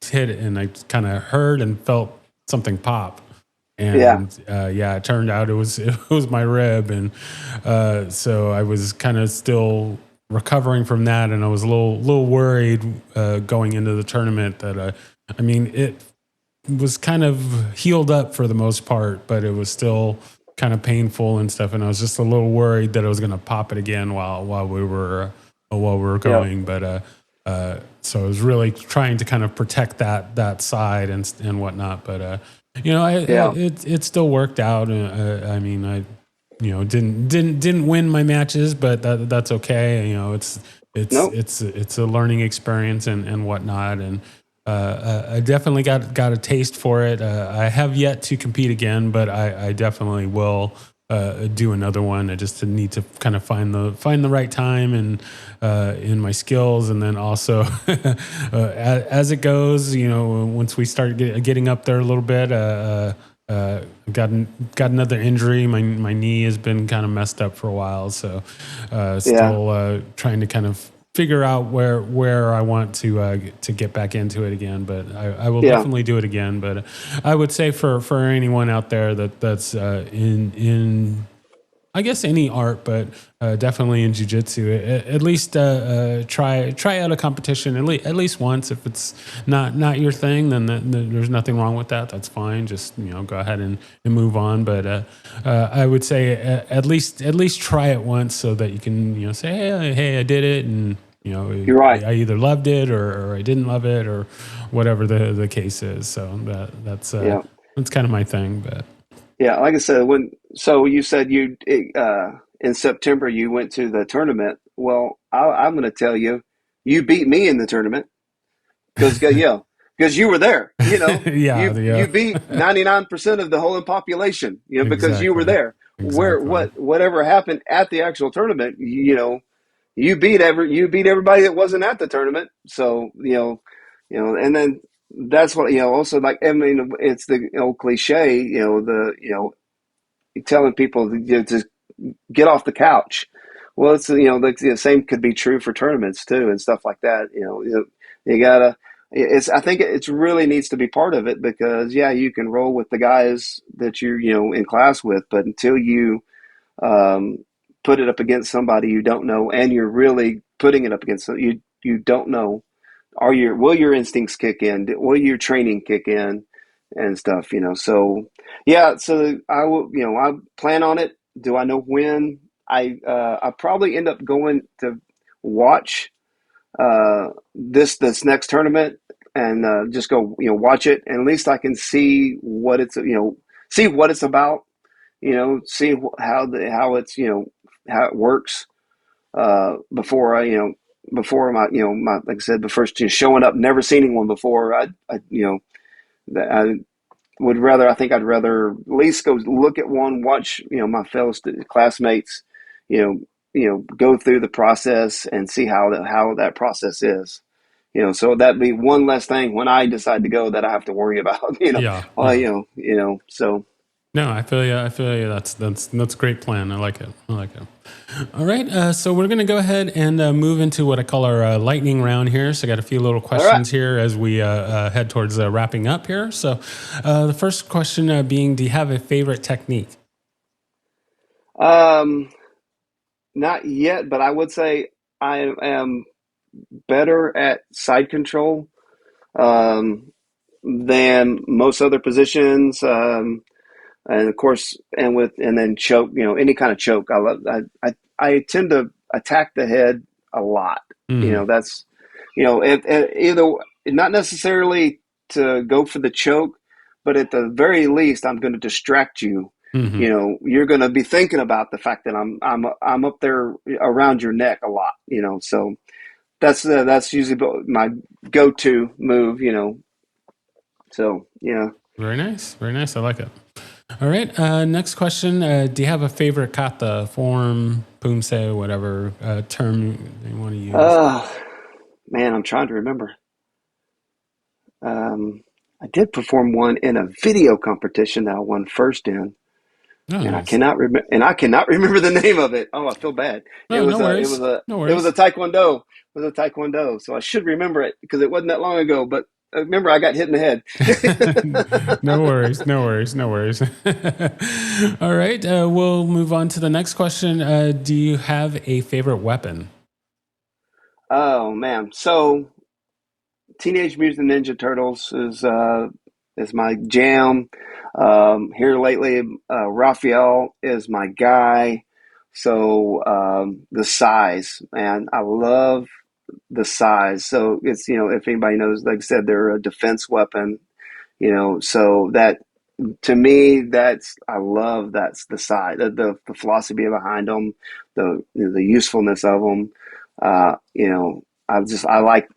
hit it, and I kind of heard and felt something pop. yeah, And yeah, it turned out it was it was my rib, and so I was kind of still recovering from that, and I was a little worried going into the tournament that I mean, it was kind of healed up for the most part, but it was still kind of painful and stuff. And I was just a little worried that I was going to pop it again while we were yeah, going. But so I was really trying to kind of protect that side and whatnot. But yeah. it still worked out. I mean, I didn't win my matches, but that's okay. Nope. It's a learning experience and whatnot. And I definitely got a taste for it. I have yet to compete again, but I definitely will do another one. I just need to kind of find the right time and in my skills, and then also as it goes, once we start getting up there a little bit, got another injury. My knee has been kind of messed up for a while, so Yeah. still trying to kind of figure out where I want to get back into it again. But I will Yeah. definitely do it again. But I would say for anyone out there that's in I guess any art, but definitely in jujitsu, at least try out a competition at least once. If it's not your thing, then there's nothing wrong with that. That's fine. Just go ahead and move on. But I would say at least try it once so that you can say hey I did it, and You're right. I either loved it or I didn't love it, or whatever the case is. So Yeah. that's kind of my thing. But Yeah. Like I said, so you said in September you went to the tournament. Well, I'm going to tell you, you beat me in the tournament because you were there. yeah, You beat 99% of the whole population. Because you were exactly. there. Exactly. Whatever happened at the actual tournament, you beat everybody that wasn't at the tournament. So and then that's what also, like, I mean, it's the old cliche, telling people to get off the couch. Well, it's the same could be true for tournaments too and stuff like that. You gotta. I think it really needs to be part of it, because yeah, you can roll with the guys that you're in class with, but until you um, put it up against somebody you don't know, and you're really putting it up against you don't know, will your instincts kick in? Will your training kick in and stuff? So yeah, so I will. I plan on it. Do I know when? I probably end up going to watch this next tournament, and just go watch it, and at least I can see what it's see what it's about, see how it's how it works, before before my like I said, the first showing up, never seen anyone before. I would rather, I think I'd rather at least go look at one, watch my fellow classmates, you know go through the process and see how that process is. So that'd be one less thing when I decide to go that I have to worry about. Yeah, Well, yeah. so No, I feel you. I feel you. That's a great plan. I like it. I like it. All right. So we're going to go ahead and move into what I call our lightning round here. So I got a few little all right. questions here as we head towards wrapping up here. So the first question being, do you have a favorite technique? Um, Not yet, but I would say I am better at side control um, than most other positions. And of course, and then choke, any kind of choke. I tend to attack the head a lot. Hmm. That's, either not necessarily to go for the choke, but at the very least, I'm going to distract you. Hmm. You're going to be thinking about the fact that I'm up there around your neck a lot. So that's usually my go-to move. So yeah. Very nice. Very nice. I like it. All right. Next question. Do you have a favorite kata, form, pumse, whatever term you want to use? Uh, Man, I'm trying to remember. Um, I did perform one in a video competition that I won first in, Oh, and I nice. cannot remember. And I cannot remember the name of it. Oh, I feel bad. No, no worries. No It was a worries. taekwondo. It was a taekwondo. So I should remember it because it wasn't that long ago. But remember, I got hit in the head. No worries. No worries. No worries. All right. We'll move on to the next question. Do you have a favorite weapon? Oh man. So Teenage Mutant Ninja Turtles is my jam. Here lately, Raphael is my guy. So the size, man, I love the size. So it's if anybody knows, like I said, they're a defense weapon. So that, to me, that's, I love, that's the size, the philosophy behind them, the usefulness of them. I like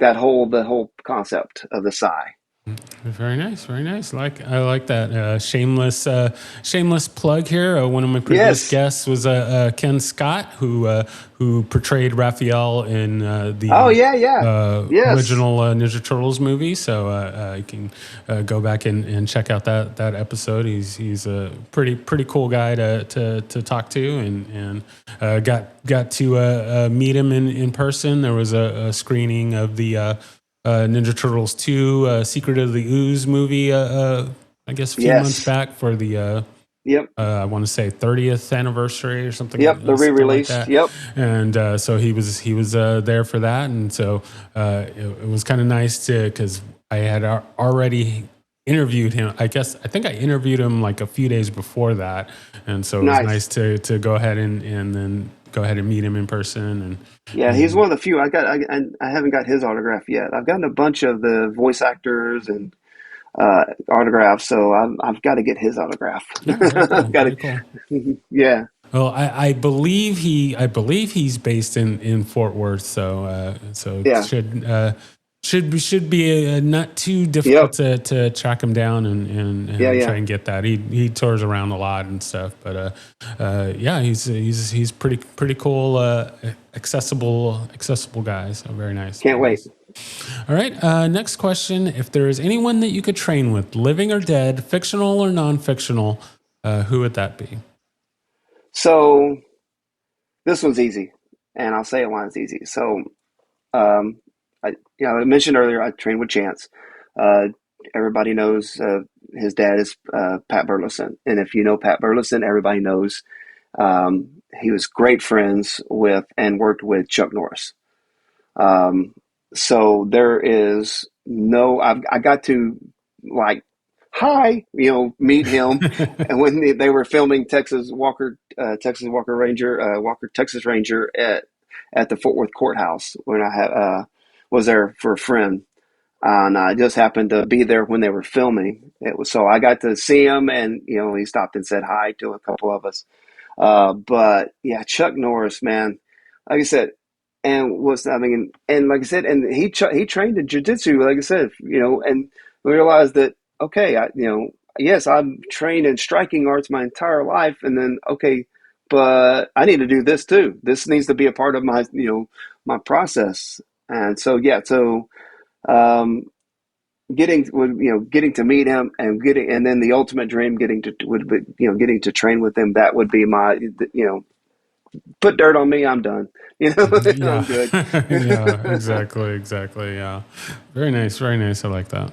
that the whole concept of the Psy. Very nice, very nice. I like that shameless plug here. One of my previous Yes. guests was Ken Scott, who portrayed Raphael in Oh the yeah, yeah. Yes. original Ninja Turtles movie. So you can go back and check out that episode. He's a pretty cool guy to talk to, and got to meet him in person. There was a screening of the Ninja Turtles 2, Secret of the Ooze movie, I guess a few months Yes. back for the, Yep. I want to say 30th anniversary or Yep. The something like re-release. that. Yep. And so he was there for that. And so it was kind of nice because I had already interviewed him. I think I interviewed him like a few days before that. And so it was Nice. nice to go ahead and then go ahead and meet him in person. Yeah, he's And one of the few. I haven't got his autograph yet. I've gotten a bunch of the voice actors and autographs, so I've got to get his autograph. yeah, very I've cool. got Very to. cool. Yeah. Well, I believe he's based in Fort Worth, so it Yeah. should be not too difficult Yep. to track him down Yeah. and try Yeah. and get that. He tours around a lot and stuff, but yeah, he's pretty cool, accessible guy. So very nice, Can't very wait. nice. All right, next question: if there is anyone that you could train with, living or dead, fictional or non-fictional, who would that be? So this one's easy, and I'll say it when it's easy. So um, I mentioned earlier I trained with Chance. Uh, Everybody knows his dad is Pat Burleson, and if you know Pat Burleson, everybody knows he was great friends with and worked with Chuck Norris. Um, so there is no, I got to like, hi, meet him. And when they were filming Texas Walker Ranger, Walker Texas Ranger at the Fort Worth courthouse when was there for a friend. And I just happened to be there when they were filming. It was so I got to see him, and he stopped and said hi to a couple of us. But yeah, Chuck Norris, man, like I said, and like I said, and he trained in jujitsu, like I said, and we realized that okay, yes, I'm trained in striking arts my entire life, and then okay, but I need to do this too. This needs to be a part of my my process, and so yeah, so um, getting to meet him and then the ultimate dream getting to would be getting to train with him. That would be my put dirt on me, I'm done. Yeah, I'm good. yeah, exactly. Yeah, very nice, very nice. I like that.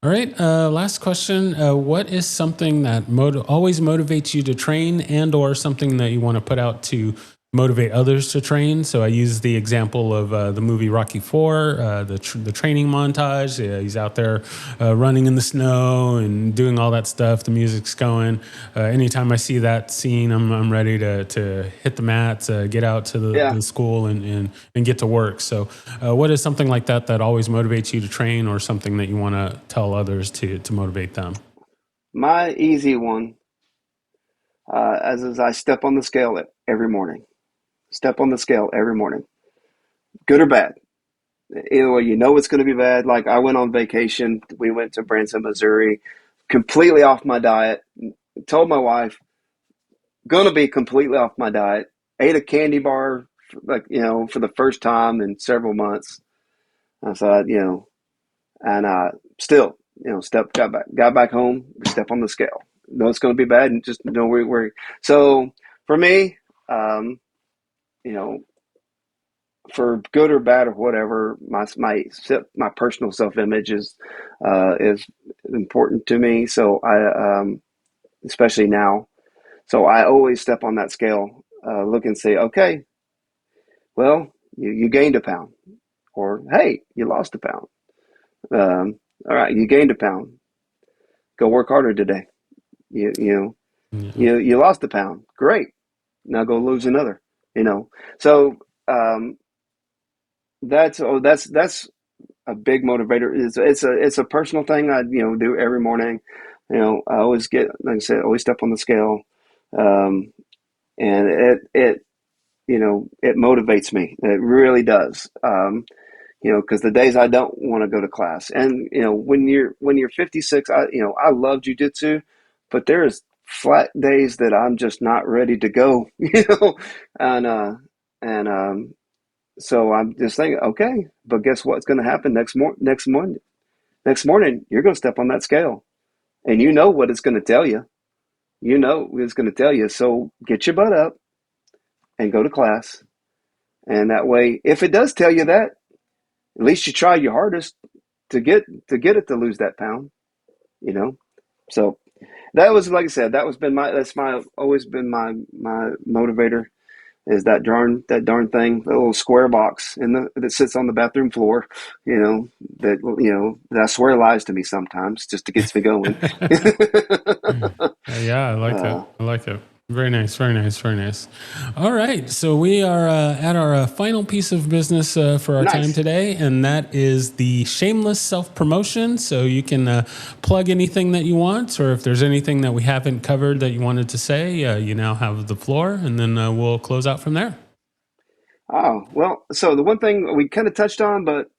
All right, last question. What is something that always motivates you to train, and/or something that you want to put out to motivate others to train? So I use the example of the movie Rocky Four, the training montage. He's out there running in the snow and doing all that stuff. The music's going. Anytime I see that scene, I'm ready to hit the mats, get out to Yeah, the school and get to work. So, what is something like that always motivates you to train, or something that you want to tell others to motivate them? my easy one, as I step on the scale every morning. Step on the scale every morning, good or bad. Either way, it's going to be bad. Like I went on vacation. We went to Branson, Missouri, completely off my diet. Told my wife, going to be completely off my diet. Ate a candy bar, like, for the first time in several months. I said, and still, got back home, step on the scale. No, it's going to be bad, and just no worry. So for me, um, you know, for good or bad or whatever, my personal self image is important to me. So especially now, so I always step on that scale, look and say, okay, well, you gained a pound, or hey, you lost a pound. All right, you gained a pound. Go work harder today. You you know Yeah. you lost a pound. Great. Now go lose another. So um, that's a big motivator. It's a personal thing I do every morning. I always get, like I said, always step on the scale, um, and it motivates me. It really does. because the days I don't want to go to class, and when you're 56, I love jujitsu, but there's flat days that I'm just not ready to go, and and so I'm just thinking, okay, but guess what's going to happen next morning you're going to step on that scale, and you know what it's going to tell you. You know what it's going to tell you. So get your butt up and go to class, and that way, if it does tell you that, at least you try your hardest to get it to lose that pound, you know. So that was, like I said, that's my always been my motivator, is that darn thing, the little square box that sits on the bathroom floor, that I swear lies to me sometimes just to gets me going. Yeah, I like it. uh, I like it. Very nice, very nice, very nice. All right, so we are at our final piece of business for our time nice. today, and that is the shameless self-promotion. So you can plug anything that you want, or if there's anything that we haven't covered that you wanted to say, you now have the floor, and then we'll close out from there. Oh, well, so the one thing we kind of touched on, but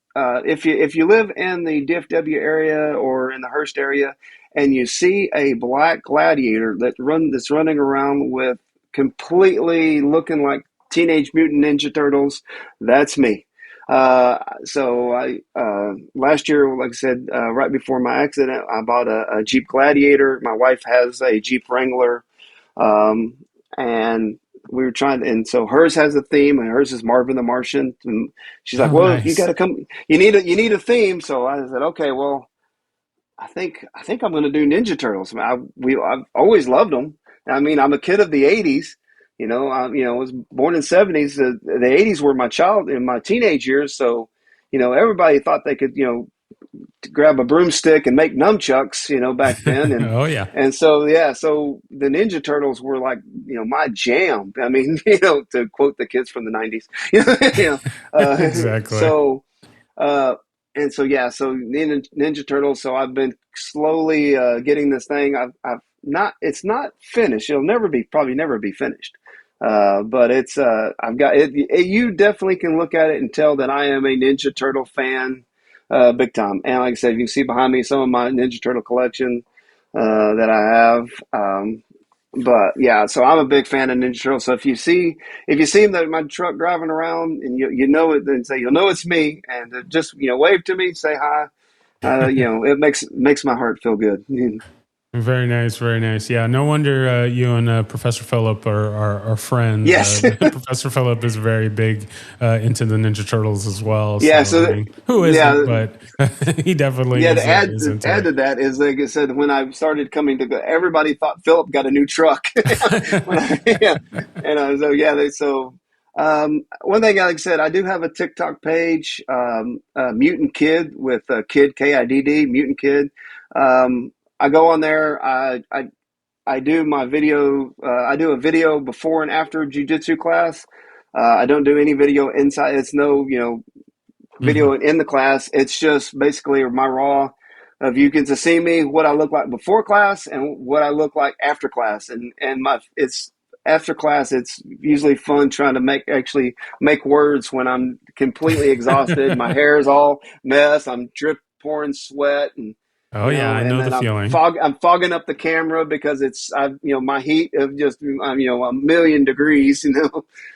if you live in the DFW area or in the Hearst area, and you see a black gladiator that's running around with completely looking like Teenage Mutant Ninja Turtles, that's me. So I last year, like I said, right before my accident, I bought a Jeep Gladiator. My wife has a Jeep Wrangler, um, and we were and so hers has a theme, and hers is Marvin the Martian. And she's like, Oh, "Well, you got nice. to come. You need a theme." So I said, "Okay, well, I think I'm going to do Ninja Turtles." I've always loved them. I mean, I'm a kid of the '80s. I was born in '70s. The '80s were my child in my teenage years. So, everybody thought they could, to grab a broomstick and make nunchucks, back then. And Oh, yeah. and so yeah, so the Ninja Turtles were like, my jam. I mean, to quote the kids from the '90s, you know, Exactly. so uh, and so yeah, so Ninja Turtles. So I've been slowly getting this thing. I've not. It's not finished. It'll probably never be finished. But it's I've got it. You definitely can look at it and tell that I am a Ninja Turtle fan, big time. And like I said, you can see behind me some of my Ninja Turtle collection that I have. But yeah, so I'm a big fan of Ninja Turtles. So if you see him in my truck driving around, and you know it, then say you'll know it's me, and just wave to me, say hi. It makes my heart feel good. Very nice, very nice. Yeah, no wonder you and Professor Phillip are friends. Yes, Professor Phillip is very big into the Ninja Turtles as well. yeah. So, I So mean, who isn't? yeah, But he definitely yeah. is, To add is into add to that is, like I said, when I started coming to, everybody thought Philip got a new truck. Yeah, so yeah, one thing, like I said, I do have a TikTok page, Mutant Kid, with Kid Kidd, Mutant Kid. I go on there. I do my video. I do a video before and after jujitsu class. I don't do any video inside. It's no, it. video in the class. It's just basically my raw of, you get to see me, what I look like before class and what I look like after class. And it's after class. It's usually fun trying to actually make words when I'm completely exhausted. My hair is all mess. I'm pouring sweat, and Oh yeah, I and know the then feeling. I'm fogging up the camera because my heat of just, a million degrees,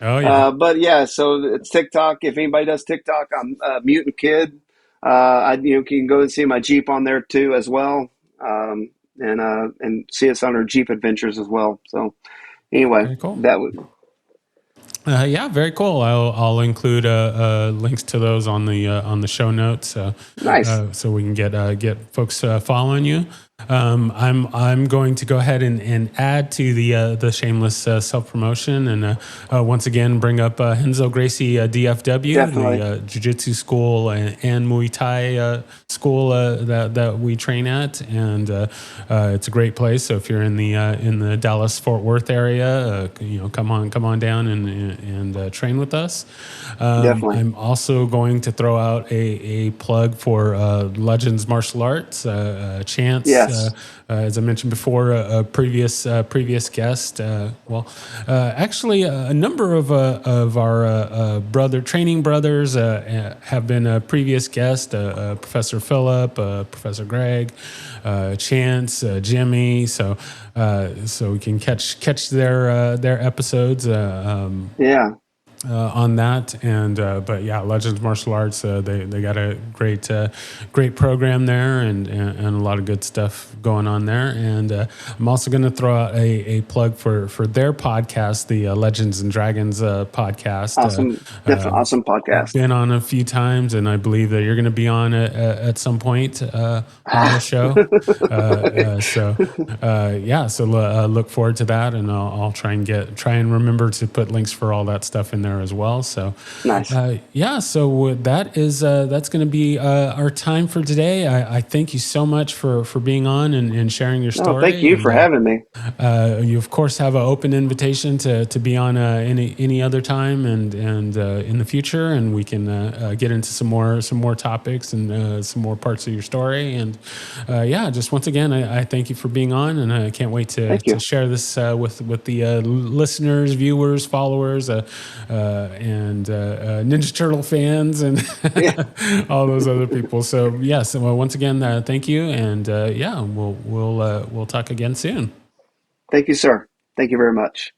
Oh yeah. but yeah, so it's TikTok. If anybody does TikTok, I'm Mutant Kid. Can go and see my Jeep on there too as well, and see us on our Jeep adventures as well. So anyway, Very cool. that would Yeah, very cool. I'll include links to those on the show notes, nice. so we can get folks following you. I'm going to go ahead and add to the shameless self promotion, and once again bring up Henzo Gracie DFW, Definitely. the Jiu-Jitsu school and Muay Thai school that we train at, and it's a great place. So if you're in the Dallas Fort Worth area, come on down and train with us. Definitely. I'm also going to throw out a plug for Legends Martial Arts. Chance Yeah. Yes. As I mentioned before, a previous guest. Actually, a number of our training brothers have been a previous guest. Professor Philip, Professor Greg, Chance, Jimmy. So we can catch their episodes. Yeah. On that, and but yeah, Legends Martial Arts, they got a great program there, and a lot of good stuff going on there. And I'm also going to throw out a plug for their podcast, the Legends and Dragons podcast. Awesome. Definitely awesome podcast. Been on a few times, and I believe that you're going to be on at some point on the show. So look forward to that, and I'll try and remember to put links for all that stuff in there as well. So nice. So that's going to be our time for today. I thank you so much for being on and sharing your story. Thank you for having me. You of course have an open invitation to be on any other time and in the future, and we can get into some more topics and some more parts of your story. And just once again, I thank you for being on, and I can't wait to share this with the listeners, viewers, followers, and Ninja Turtle fans, and all those other people. So yes, well, once again, thank you, and we'll talk again soon. Thank you, sir. Thank you very much.